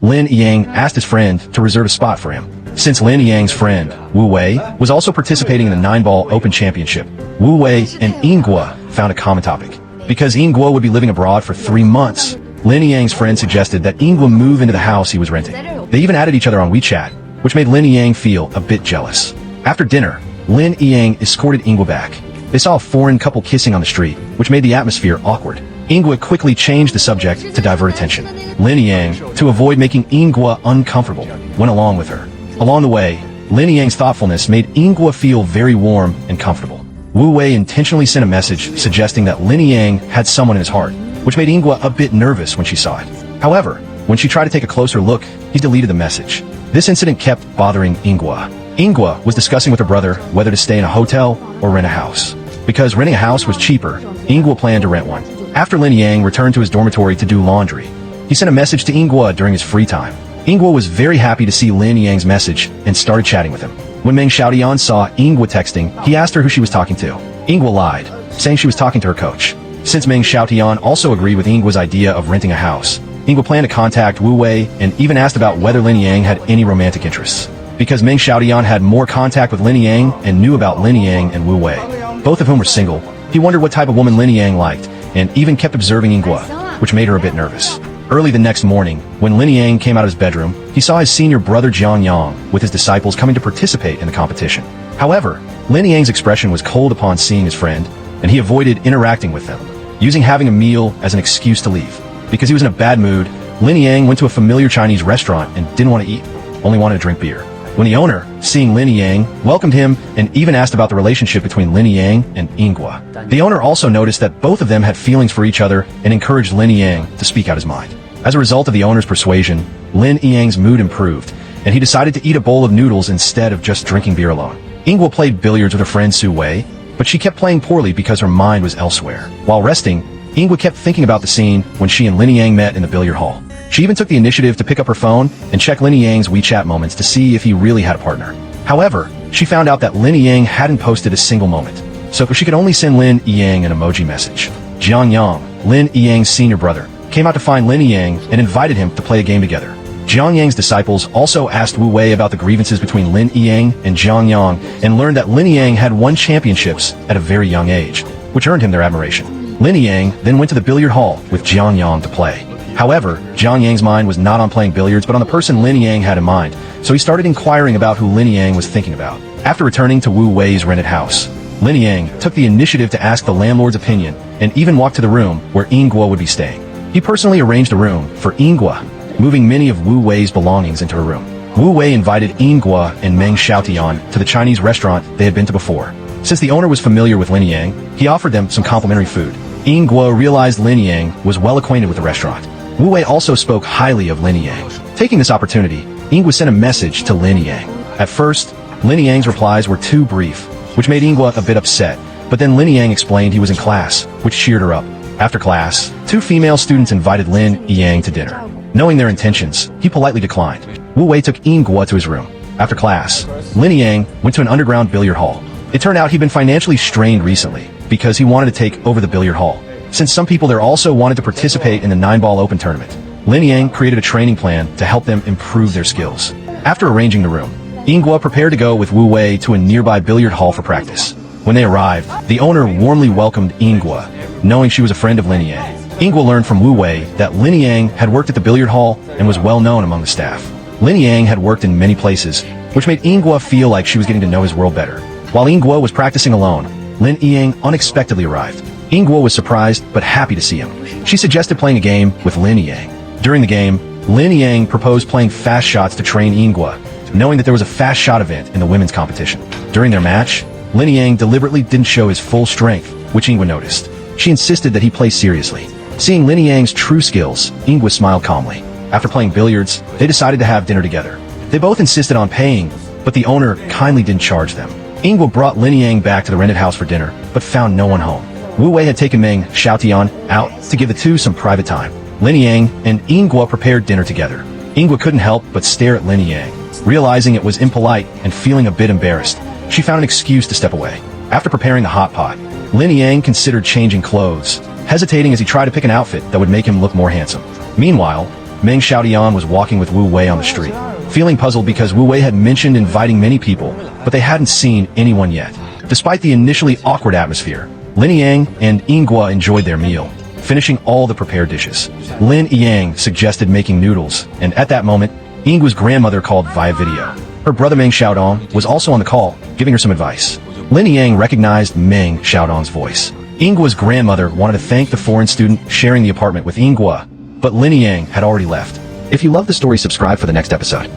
Lin Yang asked his friend to reserve a spot for him. Since Lin Yang's friend, Wu Wei, was also participating in the 9-ball Open Championship, Wu Wei and Yingguo found a common topic. Because Yingguo would be living abroad for 3 months, Lin Yang's friend suggested that Yingguo move into the house he was renting. They even added each other on WeChat, which made Lin Yang feel a bit jealous. After dinner, Lin Yang escorted Yingguo back. They saw a foreign couple kissing on the street, which made the atmosphere awkward. Yingguo quickly changed the subject to divert attention. Lin Yang, to avoid making Yingguo uncomfortable, went along with her. Along the way, Lin Yang's thoughtfulness made Yingguo feel very warm and comfortable. Wu Wei intentionally sent a message suggesting that Lin Yang had someone in his heart, which made Yingguo a bit nervous when she saw it. However, when she tried to take a closer look, he deleted the message. This incident kept bothering Yingguo. Yingguo was discussing with her brother whether to stay in a hotel or rent a house. Because renting a house was cheaper, Yingguo planned to rent one. After Lin Yang returned to his dormitory to do laundry, he sent a message to Yingguo during his free time. Yingguo was very happy to see Lin Yang's message and started chatting with him. When Meng Xiaotian saw Yingguo texting, he asked her who she was talking to. Yingguo lied, saying she was talking to her coach. Since Meng Xiaotian also agreed with Yingguo's idea of renting a house, Yingguo planned to contact Wu Wei and even asked about whether Lin Yang had any romantic interests. Because Meng Xiaotian had more contact with Lin Yang and knew about Lin Yang and Wu Wei, both of whom were single, he wondered what type of woman Lin Yang liked and even kept observing Yingguo, which made her a bit nervous. Early the next morning, when Lin Yang came out of his bedroom, he saw his senior brother Jiang Yang with his disciples coming to participate in the competition. However, Lin Yang's expression was cold upon seeing his friend, and he avoided interacting with them, using having a meal as an excuse to leave. Because he was in a bad mood, Lin Yang went to a familiar Chinese restaurant and didn't want to eat, only wanted to drink beer. When the owner, seeing Lin Yang, welcomed him and even asked about the relationship between Lin Yang and Yingguo. The owner also noticed that both of them had feelings for each other and encouraged Lin Yang to speak out his mind. As a result of the owner's persuasion, Lin Yang's mood improved, and he decided to eat a bowl of noodles instead of just drinking beer alone. Yingguo played billiards with her friend Su Wei, but she kept playing poorly because her mind was elsewhere. While resting, Yingguo kept thinking about the scene when she and Lin Yang met in the billiard hall. She even took the initiative to pick up her phone and check Lin Yang's WeChat moments to see if he really had a partner. However, she found out that Lin Yang hadn't posted a single moment, so she could only send Lin Yang an emoji message. Jiang Yang, Lin Yang's senior brother, came out to find Lin Yang and invited him to play a game together. Jiang Yang's disciples also asked Wu Wei about the grievances between Lin Yang and Jiang Yang and learned that Lin Yang had won championships at a very young age, which earned him their admiration. Lin Yang then went to the billiard hall with Jiang Yang to play. However, Jiang Yang's mind was not on playing billiards but on the person Lin Yang had in mind, so he started inquiring about who Lin Yang was thinking about. After returning to Wu Wei's rented house, Lin Yang took the initiative to ask the landlord's opinion and even walked to the room where Yingguo would be staying. He personally arranged a room for Yingguo, moving many of Wu Wei's belongings into her room. Wu Wei invited Yingguo and Meng Xiaotian to the Chinese restaurant they had been to before. Since the owner was familiar with Lin Yang, he offered them some complimentary food. Yingguo realized Lin Yang was well acquainted with the restaurant. Wu Wei also spoke highly of Lin Yang. Taking this opportunity, Yingguo sent a message to Lin Yang. At first, Lin Yang's replies were too brief, which made Yingguo a bit upset, but then Lin Yang explained he was in class, which cheered her up. After class, 2 female students invited Lin Yang to dinner. Knowing their intentions, he politely declined. Wu Wei took Yingguo to his room. After class, Lin Yang went to an underground billiard hall. It turned out he'd been financially strained recently, because he wanted to take over the billiard hall. Since some people there also wanted to participate in the 9-ball open tournament, Lin Yang created a training plan to help them improve their skills. After arranging the room, Yingguo prepared to go with Wu Wei to a nearby billiard hall for practice. When they arrived, the owner warmly welcomed Yingguo, knowing she was a friend of Lin Yang. Yingguo learned from Wu Wei that Lin Yang had worked at the billiard hall and was well known among the staff. Lin Yang had worked in many places, which made Yingguo feel like she was getting to know his world better. While Yingguo was practicing alone, Lin Yang unexpectedly arrived. Yingguo was surprised but happy to see him. She suggested playing a game with Lin Yang. During the game, Lin Yang proposed playing fast shots to train Yingguo, knowing that there was a fast shot event in the women's competition. During their match, Lin Yang deliberately didn't show his full strength, which Yingguo noticed. She insisted that he play seriously. Seeing Lin Yang's true skills, Yingguo smiled calmly. After playing billiards, they decided to have dinner together. They both insisted on paying, but the owner kindly didn't charge them. Yingguo brought Lin Yang back to the rented house for dinner, but found no one home. Wu Wei had taken Meng Xiaotian out to give the two some private time. Lin Yang and Yingguo prepared dinner together. Yingguo couldn't help but stare at Lin Yang. Realizing it was impolite and feeling a bit embarrassed, she found an excuse to step away. After preparing the hot pot, Lin Yang considered changing clothes, hesitating as he tried to pick an outfit that would make him look more handsome. Meanwhile, Meng Xiaodian was walking with Wu Wei on the street, feeling puzzled because Wu Wei had mentioned inviting many people, but they hadn't seen anyone yet. Despite the initially awkward atmosphere, Lin Yang and Yinghua enjoyed their meal, finishing all the prepared dishes. Lin Yang suggested making noodles, and at that moment, Yinggua's grandmother called via video. Her brother Meng Xiaodong was also on the call, giving her some advice. Lin Yang recognized Meng Xiaodong's voice. Yinggua's grandmother wanted to thank the foreign student sharing the apartment with Yinghua, but Lin Yang had already left. If you love the story, subscribe for the next episode.